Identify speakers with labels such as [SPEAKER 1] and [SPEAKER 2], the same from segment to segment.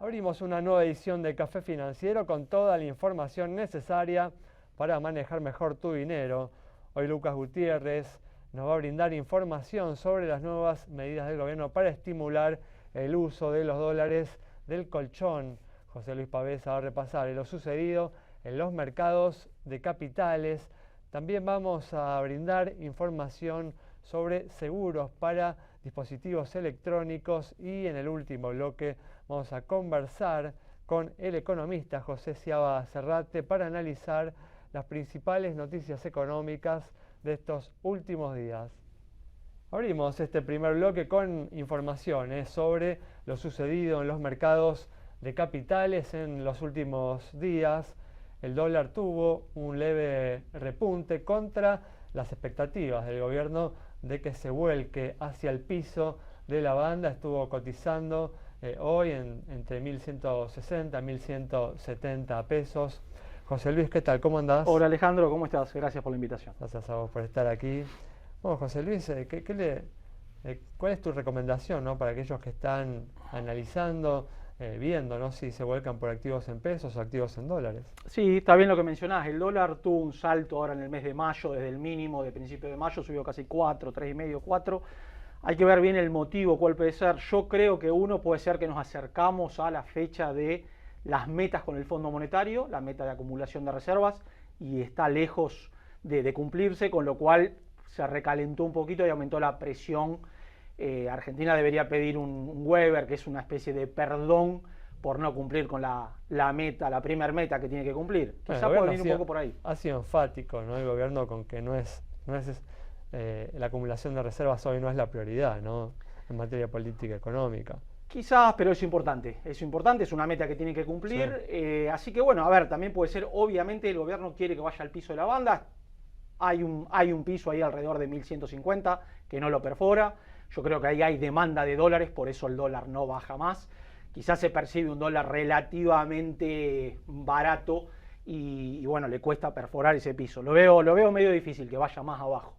[SPEAKER 1] Abrimos una nueva edición de Café Financiero con toda la información necesaria para manejar mejor tu dinero. Hoy Lucas Gutiérrez nos va a brindar información sobre las nuevas medidas del gobierno para estimular el uso de los dólares del colchón. José Luis Pavesa va a repasar lo sucedido en los mercados de capitales. También vamos a brindar información sobre seguros para dispositivos electrónicos y en el último bloque vamos a conversar con el economista José Ciaba Serrate para analizar las principales noticias económicas de estos últimos días. Abrimos este primer bloque con informaciones sobre lo sucedido en los mercados de capitales en los últimos días. El dólar tuvo un leve repunte contra las expectativas del gobierno de que se vuelque hacia el piso de la banda. Estuvo cotizando hoy entre 1.160 y 1.170 pesos. José Luis, ¿qué tal? ¿Cómo andás?
[SPEAKER 2] Hola Alejandro, ¿cómo estás? Gracias por la invitación.
[SPEAKER 1] Gracias a vos por estar aquí. Bueno, José Luis, ¿cuál es tu recomendación, ¿no? Para aquellos que están analizando, viendo, ¿no? Si se vuelcan por activos en pesos o activos en dólares?
[SPEAKER 2] Sí, está bien lo que mencionás. El dólar tuvo un salto ahora en el mes de mayo, desde el mínimo de principio de mayo, subió casi 4, 3,5, 4. Hay que ver bien el motivo, cuál puede ser. Yo creo que uno puede ser que nos acercamos a la fecha de las metas con el Fondo Monetario, la meta de acumulación de reservas, y está lejos de cumplirse, con lo cual se recalentó un poquito y aumentó la presión. Argentina debería pedir un waiver, que es una especie de perdón por no cumplir con la meta, la primera meta que tiene que cumplir. Quizá puede venir un poco por ahí.
[SPEAKER 1] Ha sido enfático, ¿no? El gobierno con que la acumulación de reservas hoy no es la prioridad, ¿no? En materia política económica.
[SPEAKER 2] Quizás, pero es importante, es una meta que tiene que cumplir. Sí. Así que bueno, a ver, también puede ser, obviamente el gobierno quiere que vaya al piso de la banda. Hay un piso ahí alrededor de 1.150 que no lo perfora. Yo creo que ahí hay demanda de dólares, por eso el dólar no baja más. Quizás se percibe un dólar relativamente barato y bueno, le cuesta perforar ese piso. Lo veo medio difícil que vaya más abajo.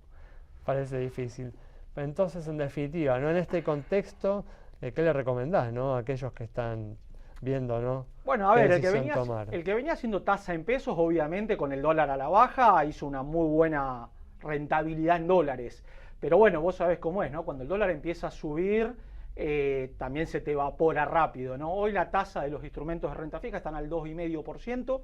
[SPEAKER 1] Parece difícil. Entonces, en definitiva, ¿no? En este contexto, ¿qué le recomendás, ¿no? A aquellos que están viendo, ¿no?
[SPEAKER 2] Bueno, a ver, el que venía haciendo tasa en pesos, obviamente con el dólar a la baja, hizo una muy buena rentabilidad en dólares. Pero bueno, vos sabés cómo es, ¿no? Cuando el dólar empieza a subir, también se te evapora rápido, ¿no? Hoy la tasa de los instrumentos de renta fija están al 2,5%,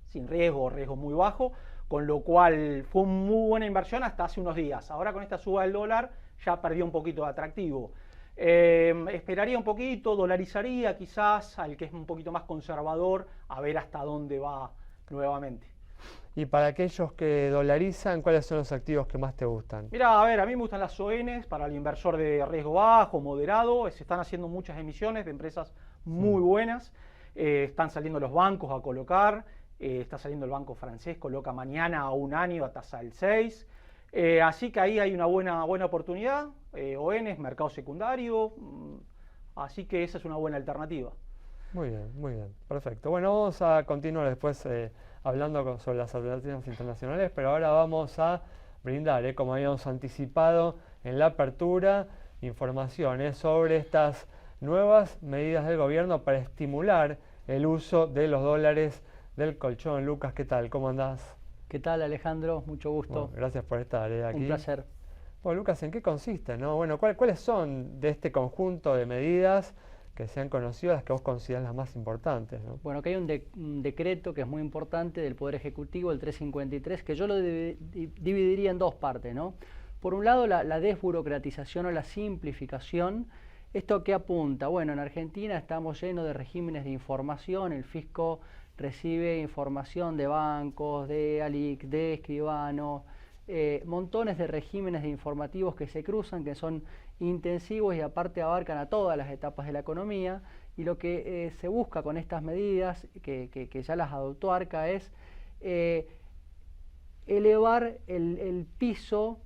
[SPEAKER 2] sin riesgo muy bajo, con lo cual fue una muy buena inversión hasta hace unos días. Ahora con esta suba del dólar ya perdió un poquito de atractivo. Esperaría un poquito, dolarizaría quizás al que es un poquito más conservador, a ver hasta dónde va nuevamente.
[SPEAKER 1] Y para aquellos que dolarizan, ¿cuáles son los activos que más te gustan?
[SPEAKER 2] Mira, a ver, a mí me gustan las ONs para el inversor de riesgo bajo, moderado. Se están haciendo muchas emisiones de empresas muy buenas. Están saliendo los bancos a colocar. Está saliendo el banco francés, coloca mañana a 1 año a tasa del 6. Así que ahí hay una buena oportunidad. ONs, mercado secundario. Así que esa es una buena alternativa.
[SPEAKER 1] Muy bien, perfecto. Bueno, vamos a continuar después hablando sobre las alternativas internacionales, pero ahora vamos a brindar, como habíamos anticipado en la apertura, informaciones sobre estas nuevas medidas del gobierno para estimular el uso de los dólares del colchón. Lucas, ¿qué tal? ¿Cómo andás?
[SPEAKER 3] ¿Qué tal, Alejandro? Mucho gusto.
[SPEAKER 1] Bueno, gracias por estar aquí.
[SPEAKER 3] Un placer.
[SPEAKER 1] Bueno, Lucas, ¿en qué consiste, no? Bueno, ¿cuáles son de este conjunto de medidas que se han conocido las que vos considerás las más importantes, ¿no?
[SPEAKER 3] Bueno, acá hay un decreto que es muy importante del Poder Ejecutivo, el 353, que yo lo dividiría en dos partes, ¿no? Por un lado, la desburocratización o la simplificación. ¿Esto qué apunta? Bueno, en Argentina estamos llenos de regímenes de información, el fisco recibe información de bancos, de ALIC, de escribanos, montones de regímenes de informativos que se cruzan, que son intensivos y aparte abarcan a todas las etapas de la economía, y lo que se busca con estas medidas, que ya las adoptó Arca, es elevar el piso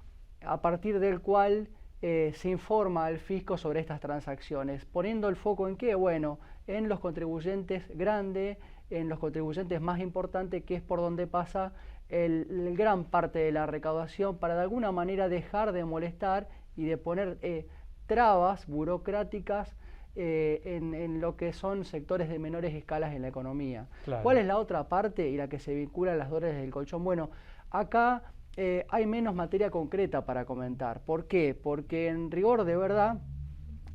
[SPEAKER 3] a partir del cual se informa al fisco sobre estas transacciones, poniendo el foco en qué, bueno, en los contribuyentes grandes, en los contribuyentes más importantes, que es por donde pasa el gran parte de la recaudación, para de alguna manera dejar de molestar y de poner trabas burocráticas en lo que son sectores de menores escalas en la economía.
[SPEAKER 1] Claro.
[SPEAKER 3] ¿Cuál es la otra parte y la que se vincula a las dólares del colchón? Bueno, acá hay menos materia concreta para comentar. ¿Por qué? Porque en rigor de verdad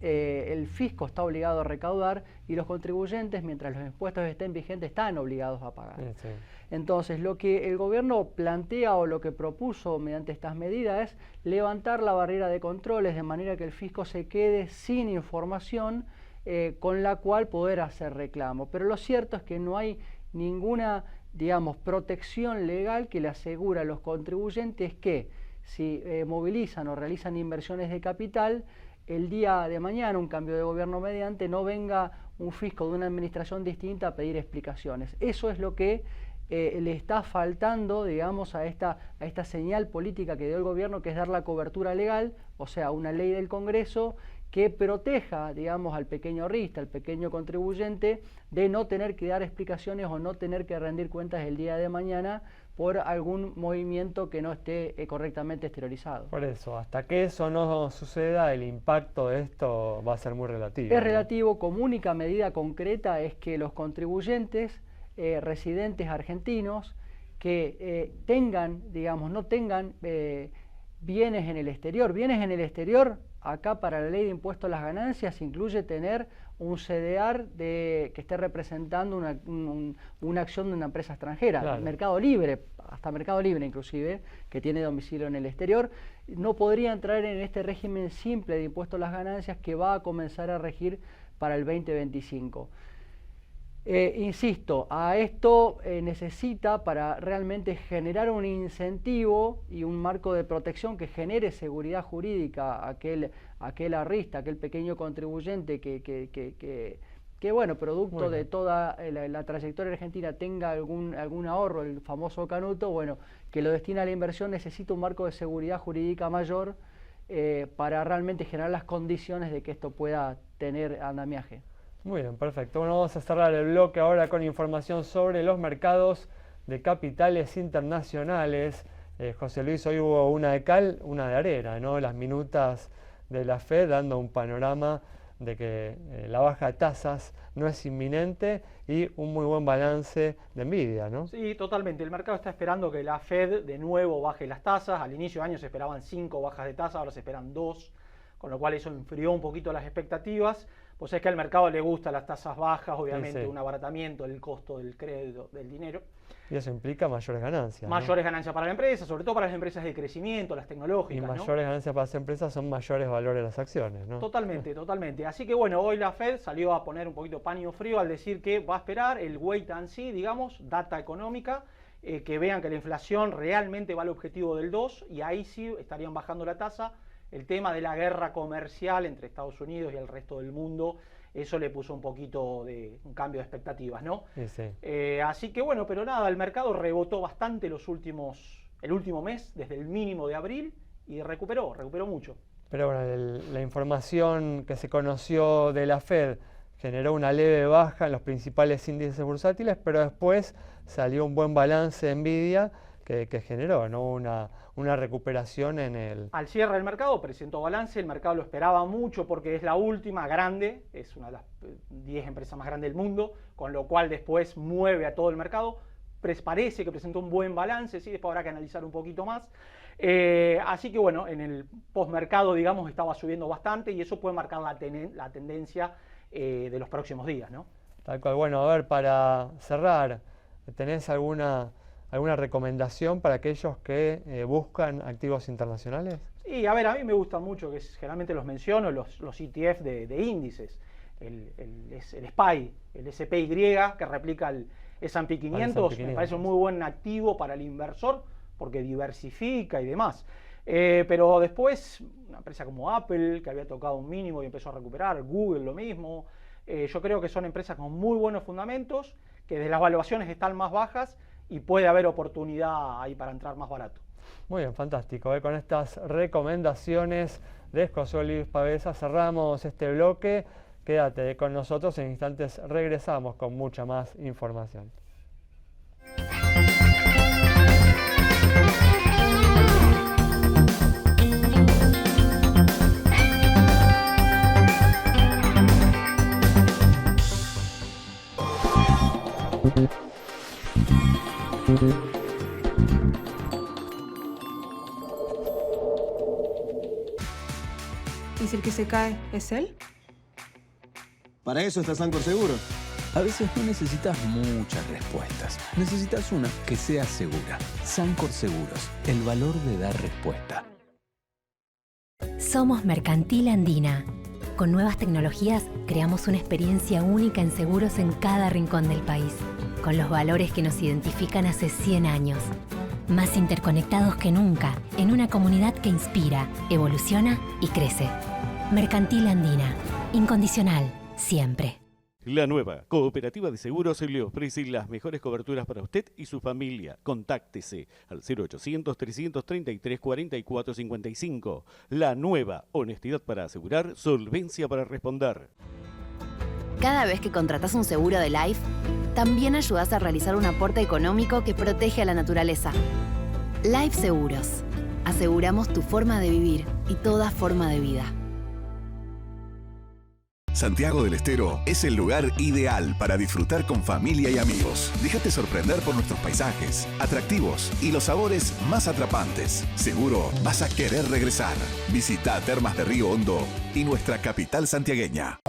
[SPEAKER 3] el fisco está obligado a recaudar y los contribuyentes, mientras los impuestos estén vigentes, están obligados a pagar.
[SPEAKER 1] Sí.
[SPEAKER 3] Entonces, lo que el gobierno plantea o lo que propuso mediante estas medidas es levantar la barrera de controles de manera que el fisco se quede sin información con la cual poder hacer reclamo. Pero lo cierto es que no hay ninguna, digamos, protección legal que le asegura a los contribuyentes que si movilizan o realizan inversiones de capital, el día de mañana, un cambio de gobierno mediante, no venga un fisco de una administración distinta a pedir explicaciones. Eso es lo que le está faltando, digamos, a esta señal política que dio el gobierno, que es dar la cobertura legal, o sea, una ley del Congreso que proteja, digamos, al pequeño ahorrista, al pequeño contribuyente, de no tener que dar explicaciones o no tener que rendir cuentas el día de mañana por algún movimiento que no esté correctamente exteriorizado.
[SPEAKER 1] Por eso, hasta que eso no suceda, el impacto de esto va a ser muy relativo.
[SPEAKER 3] Es relativo. Como única medida concreta es que los contribuyentes residentes argentinos que tengan, digamos, no tengan bienes en el exterior. Bienes en el exterior, acá para la ley de impuesto a las ganancias, incluye tener un CDR que esté representando una acción de una empresa extranjera.
[SPEAKER 1] Claro.
[SPEAKER 3] Mercado Libre, hasta Mercado Libre inclusive, que tiene domicilio en el exterior, no podría entrar en este régimen simple de impuesto a las ganancias que va a comenzar a regir para el 2025. Insisto, a esto necesita, para realmente generar un incentivo y un marco de protección que genere seguridad jurídica a aquel ahorrista, aquel pequeño contribuyente que bueno, producto de toda la trayectoria argentina tenga algún ahorro, el famoso canuto, bueno, que lo destina a la inversión, necesita un marco de seguridad jurídica mayor para realmente generar las condiciones de que esto pueda tener andamiaje.
[SPEAKER 1] Muy bien, perfecto. Bueno, vamos a cerrar el bloque ahora con información sobre los mercados de capitales internacionales. José Luis, hoy hubo una de cal, una de arena, ¿no? Las minutas de la Fed dando un panorama de que la baja de tasas no es inminente y un muy buen balance de Nvidia, ¿no?
[SPEAKER 2] Sí, totalmente. El mercado está esperando que la Fed de nuevo baje las tasas. Al inicio de año se esperaban 5 bajas de tasa, ahora se esperan 2, con lo cual eso enfrió un poquito las expectativas. Pues es que al mercado le gustan las tasas bajas, obviamente, un abaratamiento del costo del crédito, del dinero.
[SPEAKER 1] Y eso implica mayores ganancias.
[SPEAKER 2] Mayores ganancias para la empresa, sobre todo para las empresas de crecimiento, las tecnológicas.
[SPEAKER 1] Y mayores ganancias para las empresas son mayores valores de las acciones, ¿no?
[SPEAKER 2] Totalmente, totalmente. Así que bueno, hoy la Fed salió a poner un poquito paño frío al decir que va a esperar el wait and see, digamos, data económica, que vean que la inflación realmente va al objetivo del 2 y ahí sí estarían bajando la tasa. El tema de la guerra comercial entre Estados Unidos y el resto del mundo, eso le puso un poquito de un cambio de expectativas, ¿no?
[SPEAKER 1] Sí.
[SPEAKER 2] Así que bueno, pero nada, el mercado rebotó bastante el último mes, desde el mínimo de abril, y recuperó mucho.
[SPEAKER 1] Pero bueno, la información que se conoció de la Fed generó una leve baja en los principales índices bursátiles, pero después salió un buen balance de Nvidia que generó, ¿no? una recuperación en el...
[SPEAKER 2] Al cierre del mercado presentó balance, el mercado lo esperaba mucho porque es la última grande, es una de las 10 empresas más grandes del mundo, con lo cual después mueve a todo el mercado. Parece que presentó un buen balance, sí, después habrá que analizar un poquito más. Así que bueno, en el postmercado, digamos, estaba subiendo bastante y eso puede marcar la tendencia de los próximos días, ¿no?
[SPEAKER 1] Tal cual. Bueno, a ver, para cerrar, ¿tenés alguna recomendación para aquellos que buscan activos internacionales?
[SPEAKER 2] Sí, a ver, a mí me gustan mucho, que generalmente los menciono, los ETF de índices. El SPY, el SPY, que replica el S&P 500, me parece un muy buen activo para el inversor, porque diversifica y demás. Pero después, una empresa como Apple, que había tocado un mínimo y empezó a recuperar, Google lo mismo, yo creo que son empresas con muy buenos fundamentos, que de las valuaciones están más bajas, y puede haber oportunidad ahí para entrar más barato.
[SPEAKER 1] Muy bien, fantástico. Con estas recomendaciones de José Luis Pavesa cerramos este bloque. Quédate con nosotros, en instantes regresamos con mucha más información.
[SPEAKER 4] ¿Y si el que se cae es él?
[SPEAKER 5] Para eso está Sancor Seguros.
[SPEAKER 6] A veces no necesitas muchas respuestas. Necesitas una que sea segura. Sancor Seguros, el valor de dar respuesta.
[SPEAKER 7] Somos Mercantil Andina. Con nuevas tecnologías creamos una experiencia única en seguros en cada rincón del país. Con los valores que nos identifican hace 100 años. Más interconectados que nunca, en una comunidad que inspira, evoluciona y crece. Mercantil Andina. Incondicional, siempre.
[SPEAKER 8] La nueva Cooperativa de Seguros le ofrece las mejores coberturas para usted y su familia. Contáctese al 0800-333-4455. La nueva, honestidad para asegurar, solvencia para responder.
[SPEAKER 9] Cada vez que contratas un seguro de Life, también ayudas a realizar un aporte económico que protege a la naturaleza. Life Seguros. Aseguramos tu forma de vivir y toda forma de vida.
[SPEAKER 10] Santiago del Estero es el lugar ideal para disfrutar con familia y amigos. Déjate sorprender por nuestros paisajes, atractivos y los sabores más atrapantes. Seguro vas a querer regresar. Visita Termas de Río Hondo y nuestra capital santiagueña.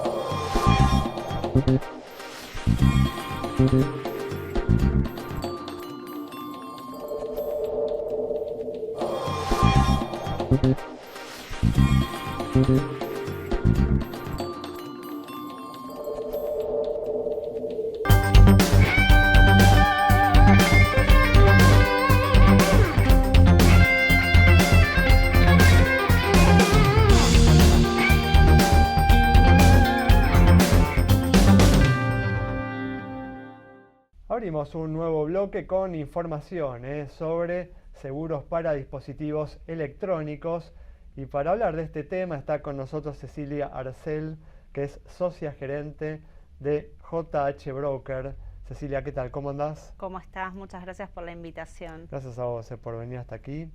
[SPEAKER 1] Abrimos un nuevo bloque con información sobre seguros para dispositivos electrónicos, y para hablar de este tema está con nosotros Cecilia Arcel, que es socia gerente de JH Broker. Cecilia, ¿qué tal? ¿Cómo andás?
[SPEAKER 11] ¿Cómo estás? Muchas gracias por la invitación.
[SPEAKER 1] Gracias a vos por venir hasta aquí.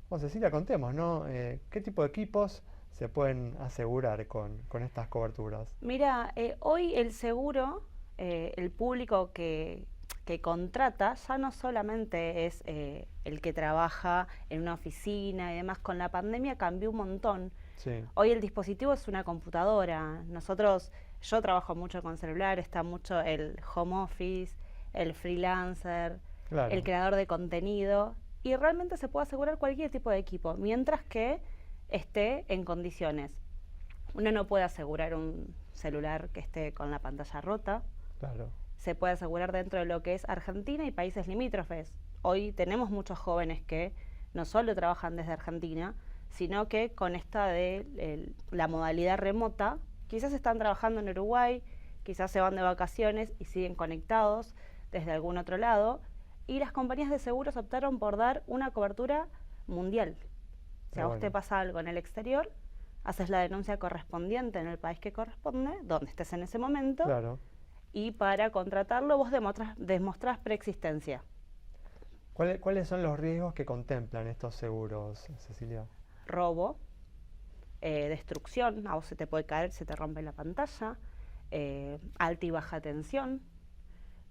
[SPEAKER 1] Bueno, Cecilia, contemos, ¿no? ¿Qué tipo de equipos se pueden asegurar con estas coberturas?
[SPEAKER 11] Mira, hoy el seguro, el público que contrata ya no solamente es el que trabaja en una oficina y demás. Con la pandemia cambió un montón.
[SPEAKER 1] Sí.
[SPEAKER 11] Hoy el dispositivo es una computadora. Yo trabajo mucho con celular, está mucho el home office, el freelancer,
[SPEAKER 1] claro,
[SPEAKER 11] el creador de contenido, y realmente se puede asegurar cualquier tipo de equipo, mientras que esté en condiciones. Uno no puede asegurar un celular que esté con la pantalla rota.
[SPEAKER 1] Claro.
[SPEAKER 11] Se puede asegurar dentro de lo que es Argentina y países limítrofes. Hoy tenemos muchos jóvenes que no solo trabajan desde Argentina, sino que con esta de la modalidad remota, quizás están trabajando en Uruguay, quizás se van de vacaciones y siguen conectados desde algún otro lado, y las compañías de seguros optaron por dar una cobertura mundial. Si a vos te pasa algo en el exterior, haces la denuncia correspondiente en el país que corresponde, donde estés en ese momento.
[SPEAKER 1] Claro.
[SPEAKER 11] Y para contratarlo vos demostrás preexistencia.
[SPEAKER 1] ¿Cuáles son los riesgos que contemplan estos seguros, Cecilia?
[SPEAKER 11] Robo, destrucción, a vos se te puede caer, se te rompe la pantalla, alta y baja tensión.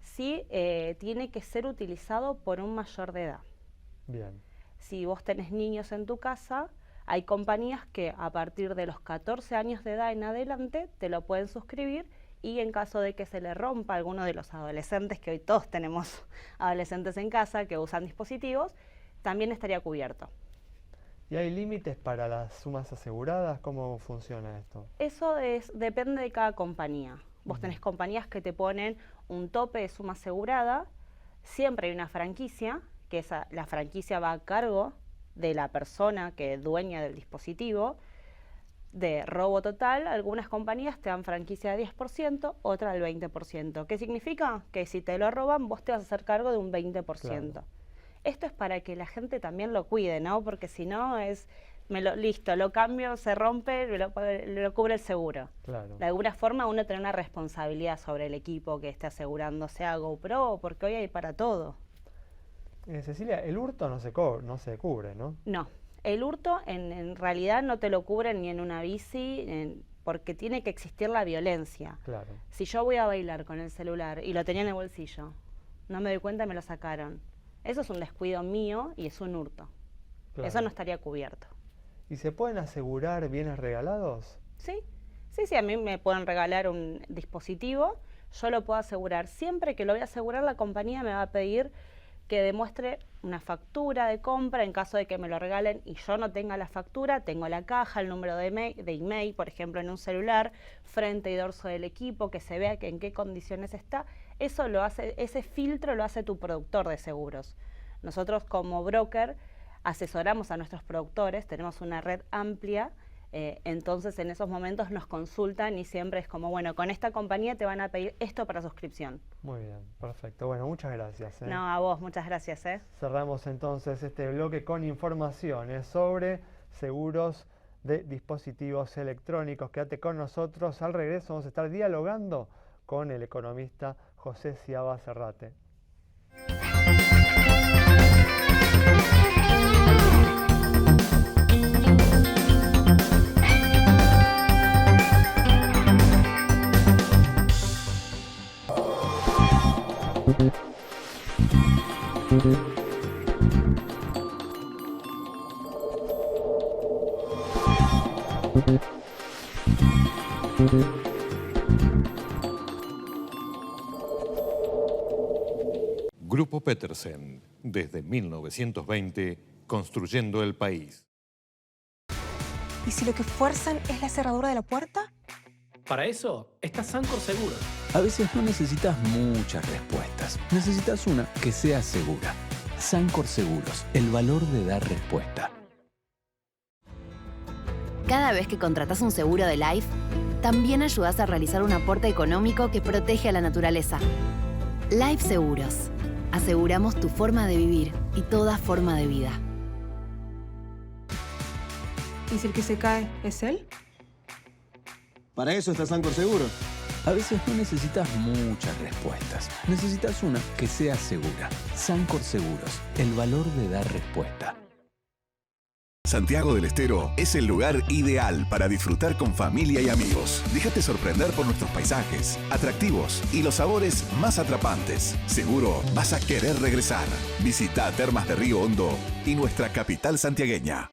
[SPEAKER 11] Sí, tiene que ser utilizado por un mayor de edad.
[SPEAKER 1] Bien.
[SPEAKER 11] Si vos tenés niños en tu casa, hay compañías que a partir de los 14 años de edad en adelante te lo pueden suscribir, y en caso de que se le rompa a alguno de los adolescentes, que hoy todos tenemos adolescentes en casa que usan dispositivos, también estaría cubierto.
[SPEAKER 1] ¿Y hay límites para las sumas aseguradas? ¿Cómo funciona esto?
[SPEAKER 11] Eso depende de cada compañía. Vos tenés compañías que te ponen un tope de suma asegurada. Siempre hay una franquicia, que la franquicia va a cargo de la persona que es dueña del dispositivo. De robo total, algunas compañías te dan franquicia de 10%, otra del 20%. ¿Qué significa? Que si te lo roban, vos te vas a hacer cargo de un 20%. Claro. Esto es para que la gente también lo cuide, ¿no? Porque si no es, listo, lo cambio, se rompe, lo cubre el seguro.
[SPEAKER 1] Claro.
[SPEAKER 11] De alguna forma uno tiene una responsabilidad sobre el equipo que esté asegurando, sea GoPro, porque hoy hay para todo.
[SPEAKER 1] Cecilia, el hurto no se cubre, ¿no?
[SPEAKER 11] No, el hurto en realidad no te lo cubren ni en una bici, porque tiene que existir la violencia.
[SPEAKER 1] Claro.
[SPEAKER 11] Si yo voy a bailar con el celular y lo tenía en el bolsillo, no me doy cuenta y me lo sacaron. Eso es un descuido mío y es un hurto. Claro. Eso no estaría cubierto.
[SPEAKER 1] ¿Y se pueden asegurar bienes regalados?
[SPEAKER 11] Sí, a mí me pueden regalar un dispositivo, yo lo puedo asegurar. Siempre que lo voy a asegurar, la compañía me va a pedir que demuestre una factura de compra en caso de que me lo regalen y yo no tenga la factura, tengo la caja, el número de email, por ejemplo, en un celular, frente y dorso del equipo, que se vea que en qué condiciones está. Eso lo hace, ese filtro lo hace tu productor de seguros. Nosotros como broker asesoramos a nuestros productores, tenemos una red amplia, entonces en esos momentos nos consultan y siempre es como, bueno, con esta compañía te van a pedir esto para suscripción.
[SPEAKER 1] Muy bien, perfecto. Bueno, muchas gracias.
[SPEAKER 11] No, a vos, muchas gracias.
[SPEAKER 1] Cerramos entonces este bloque con informaciones sobre seguros de dispositivos electrónicos. Quédate con nosotros. Al regreso vamos a estar dialogando con el economista José Ciaba Serrate.
[SPEAKER 12] Grupo Petersen, desde 1920, construyendo el país.
[SPEAKER 4] ¿Y si lo que fuerzan es la cerradura de la puerta?
[SPEAKER 13] Para eso está Sancor Seguros.
[SPEAKER 6] A veces no necesitas muchas respuestas. Necesitas una que sea segura. Sancor Seguros, el valor de dar respuesta.
[SPEAKER 9] Cada vez que contratas un seguro de Life, también ayudas a realizar un aporte económico que protege a la naturaleza. Life Seguros. Aseguramos tu forma de vivir y toda forma de vida.
[SPEAKER 4] ¿Y si el que se cae es él?
[SPEAKER 5] Para eso está Sancor Seguros.
[SPEAKER 6] A veces no necesitas muchas respuestas. Necesitas una que sea segura. Sancor Seguros, el valor de dar respuesta.
[SPEAKER 10] Santiago del Estero es el lugar ideal para disfrutar con familia y amigos. Déjate sorprender por nuestros paisajes, atractivos y los sabores más atrapantes. Seguro vas a querer regresar. Visita Termas de Río Hondo y nuestra capital santiagueña.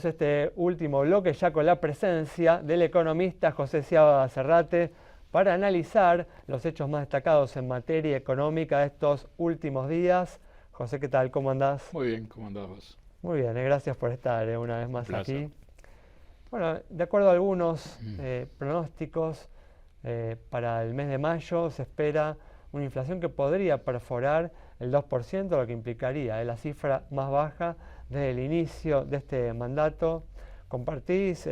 [SPEAKER 1] Este último bloque ya con la presencia del economista José Ciaba Serrate para analizar los hechos más destacados en materia económica de estos últimos días. José, ¿qué tal? ¿Cómo andás?
[SPEAKER 14] Muy bien, ¿cómo andás vos?
[SPEAKER 1] Muy bien, gracias por estar una vez más aquí. Bueno, de acuerdo a algunos pronósticos, para el mes de mayo se espera una inflación que podría perforar el 2%, lo que implicaría la cifra más baja desde el inicio de este mandato. ¿Compartís,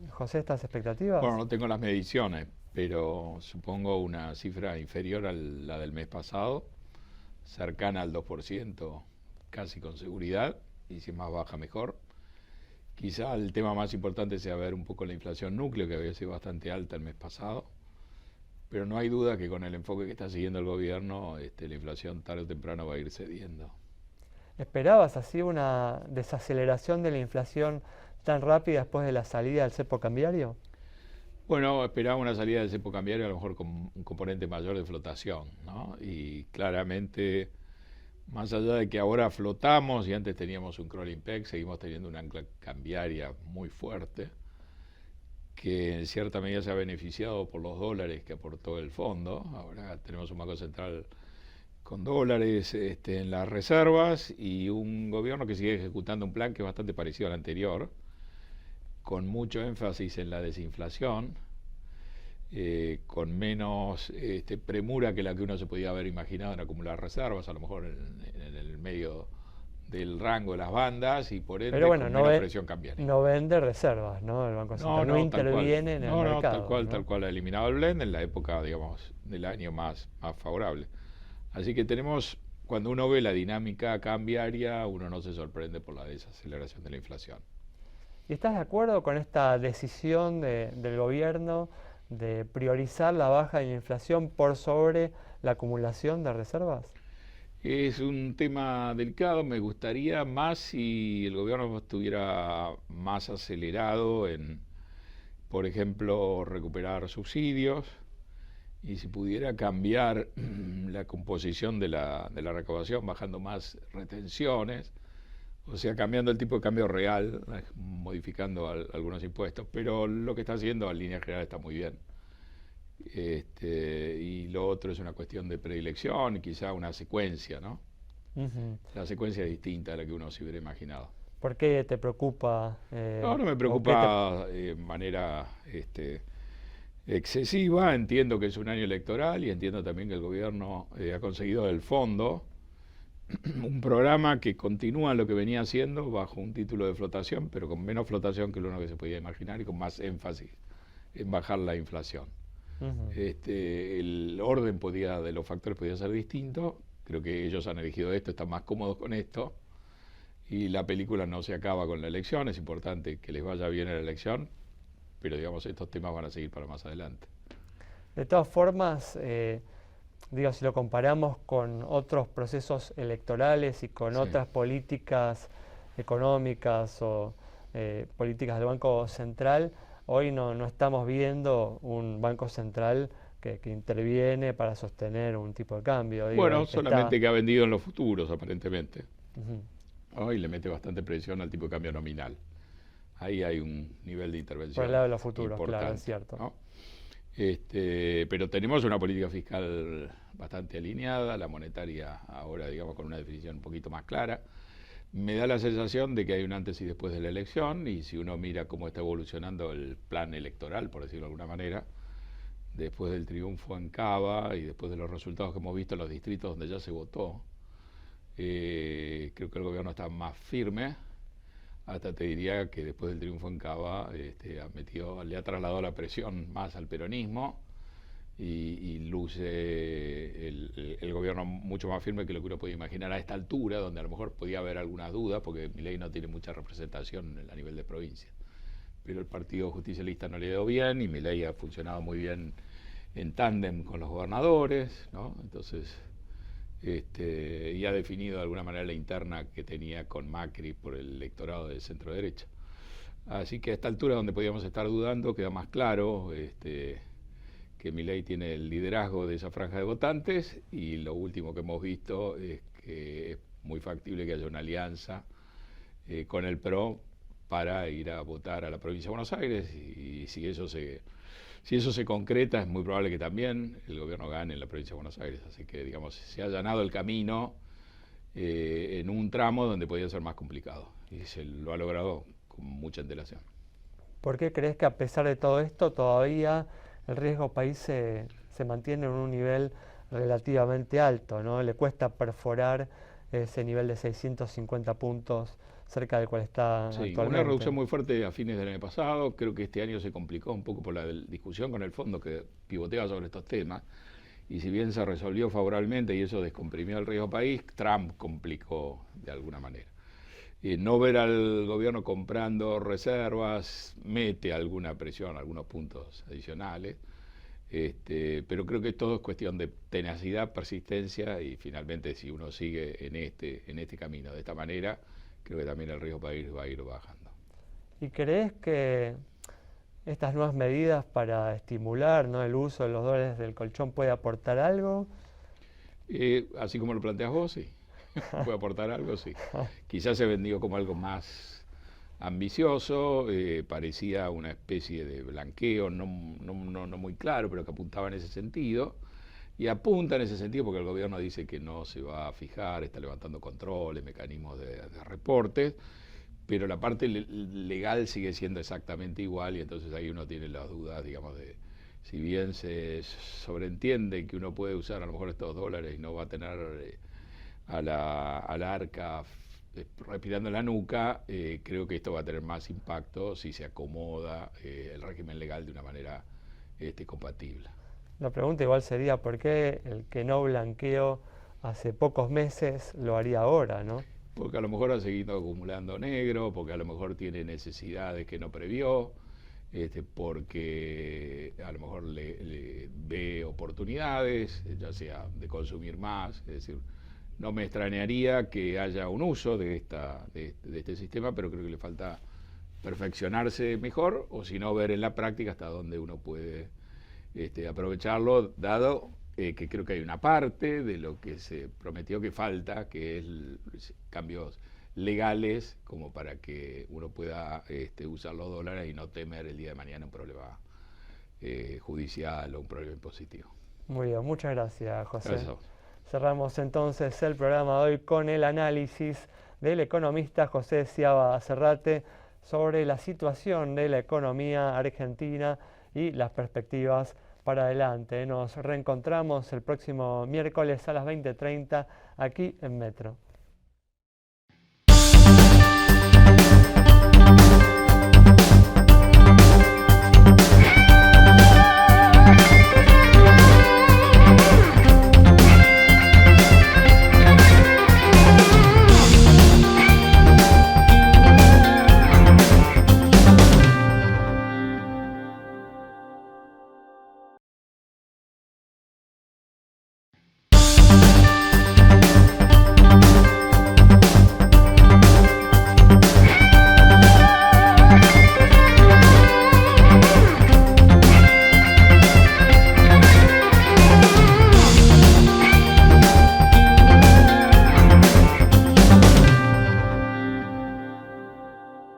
[SPEAKER 1] José, estas expectativas?
[SPEAKER 14] Bueno, no tengo las mediciones, pero supongo una cifra inferior a la del mes pasado, cercana al 2%, casi con seguridad, y si es más baja mejor. Quizá el tema más importante sea ver un poco la inflación núcleo, que había sido bastante alta el mes pasado, pero no hay duda que con el enfoque que está siguiendo el gobierno, la inflación tarde o temprano va a ir cediendo.
[SPEAKER 1] ¿Esperabas así una desaceleración de la inflación tan rápida después de la salida del cepo cambiario?
[SPEAKER 14] Bueno, esperaba una salida del cepo cambiario a lo mejor con un componente mayor de flotación, ¿no? Y claramente Más allá de que ahora flotamos y antes teníamos un crawling peg, seguimos teniendo una ancla cambiaria muy fuerte, que en cierta medida se ha beneficiado por los dólares que aportó el fondo. Ahora tenemos un Banco Central con dólares en las reservas y un gobierno que sigue ejecutando un plan que es bastante parecido al anterior, con mucho énfasis en la desinflación, con menos premura que la que uno se podía haber imaginado en acumular reservas, a lo mejor en el medio del rango de las bandas y por ende con menos presión cambiaria.
[SPEAKER 1] No vende reservas, ¿no? El Banco Central no interviene en el mercado.
[SPEAKER 14] Tal cual ha eliminado el blend en la época, digamos, del año más favorable. Así que tenemos, cuando uno ve la dinámica cambiaria, uno no se sorprende por la desaceleración de la inflación.
[SPEAKER 1] ¿Y estás de acuerdo con esta decisión del gobierno de priorizar la baja de la inflación por sobre la acumulación de reservas?
[SPEAKER 14] Es un tema delicado. Me gustaría más si el gobierno estuviera más acelerado en, por ejemplo, recuperar subsidios, y si pudiera cambiar la composición de la recaudación, bajando más retenciones, o sea, cambiando el tipo de cambio real, modificando algunos impuestos, pero lo que está haciendo en línea general está muy bien. Y lo otro es una cuestión de predilección y quizá una secuencia, ¿no? La secuencia es distinta a la que uno se hubiera imaginado.
[SPEAKER 1] ¿Por qué te preocupa?
[SPEAKER 14] No me preocupa de manera excesiva. Entiendo que es un año electoral y entiendo también que el gobierno ha conseguido del fondo un programa que continúa lo que venía haciendo bajo un título de flotación, pero con menos flotación que lo uno que se podía imaginar y con más énfasis en bajar la inflación. El orden de los factores podía ser distinto. Creo que ellos han elegido esto, están más cómodos con esto, y la película no se acaba con la elección. Es importante que les vaya bien en la elección, pero digamos, estos temas van a seguir para más adelante.
[SPEAKER 1] De todas formas, si lo comparamos con otros procesos electorales y con otras políticas económicas o políticas del Banco Central, hoy no estamos viendo un Banco Central que interviene para sostener un tipo de cambio.
[SPEAKER 14] Bueno, solamente que ha vendido en los futuros, aparentemente. Hoy le mete bastante presión al tipo de cambio nominal. Ahí hay un nivel de intervención
[SPEAKER 1] por el lado de los futuros, claro, es cierto.
[SPEAKER 14] ¿No? Pero tenemos una política fiscal bastante alineada, la monetaria ahora, digamos, con una definición un poquito más clara. Me da la sensación de que hay un antes y después de la elección, y si uno mira cómo está evolucionando el plan electoral, por decirlo de alguna manera, después del triunfo en Cava y después de los resultados que hemos visto en los distritos donde ya se votó, creo que el gobierno está más firme. Hasta te diría que después del triunfo en Cava le ha trasladado la presión más al peronismo y luce el gobierno mucho más firme que lo que uno podía imaginar a esta altura, donde a lo mejor podía haber algunas dudas, porque Milei no tiene mucha representación a nivel de provincia. Pero el Partido Justicialista no le dio bien y Milei ha funcionado muy bien en tándem con los gobernadores, ¿no? Entonces, y ha definido de alguna manera la interna que tenía con Macri por el electorado de centro derecha. Así que a esta altura, donde podíamos estar dudando, queda más claro que Milei tiene el liderazgo de esa franja de votantes, y lo último que hemos visto es que es muy factible que haya una alianza con el PRO para ir a votar a la provincia de Buenos Aires, y si eso se concreta, es muy probable que también el gobierno gane en la provincia de Buenos Aires. Así que, digamos, se ha allanado el camino en un tramo donde podía ser más complicado, y se lo ha logrado con mucha antelación.
[SPEAKER 1] ¿Por qué crees que a pesar de todo esto todavía el riesgo país se mantiene en un nivel relativamente alto, ¿no? Le cuesta perforar ese nivel de 650 puntos cerca del cual está actualmente?
[SPEAKER 14] Una reducción muy fuerte a fines del año pasado. Creo que este año se complicó un poco por la discusión con el fondo que pivoteaba sobre estos temas, y si bien se resolvió favorablemente y eso descomprimió el riesgo país, Trump complicó de alguna manera. No ver al gobierno comprando reservas mete alguna presión, algunos puntos adicionales, pero creo que todo es cuestión de tenacidad, persistencia, y finalmente si uno sigue en este camino de esta manera, creo que también el riesgo país va a ir bajando.
[SPEAKER 1] ¿Y crees que estas nuevas medidas para estimular, ¿no?, el uso de los dólares del colchón puede aportar algo?
[SPEAKER 14] Así como lo planteas vos, sí. ¿Puede aportar algo? Sí. Quizás se vendió como algo más ambicioso, parecía una especie de blanqueo, no muy claro, pero que apuntaba en ese sentido. Y apunta en ese sentido porque el gobierno dice que no se va a fijar, está levantando controles, mecanismos de reportes, pero la parte legal sigue siendo exactamente igual y entonces ahí uno tiene las dudas, digamos, de si bien se sobreentiende que uno puede usar a lo mejor estos dólares y no va a tener al arca respirando en la nuca, creo que esto va a tener más impacto si se acomoda el régimen legal de una manera compatible.
[SPEAKER 1] La pregunta igual sería, ¿por qué el que no blanqueó hace pocos meses lo haría ahora, no?
[SPEAKER 14] Porque a lo mejor ha seguido acumulando negro, porque a lo mejor tiene necesidades que no previó, porque a lo mejor le ve oportunidades, ya sea de consumir más, es decir, no me extrañaría que haya un uso de este sistema, pero creo que le falta perfeccionarse mejor, o si no, ver en la práctica hasta dónde uno puede aprovecharlo, dado que creo que hay una parte de lo que se prometió que falta, que es cambios legales, como para que uno pueda usar los dólares y no temer el día de mañana un problema judicial o un problema impositivo.
[SPEAKER 1] Muy bien, muchas gracias, José.
[SPEAKER 14] Gracias a vos.
[SPEAKER 1] Cerramos entonces el programa de hoy con el análisis del economista José Sciaba Serrate sobre la situación de la economía argentina y las perspectivas para adelante. Nos reencontramos el próximo miércoles a las 20:30 aquí en Metro.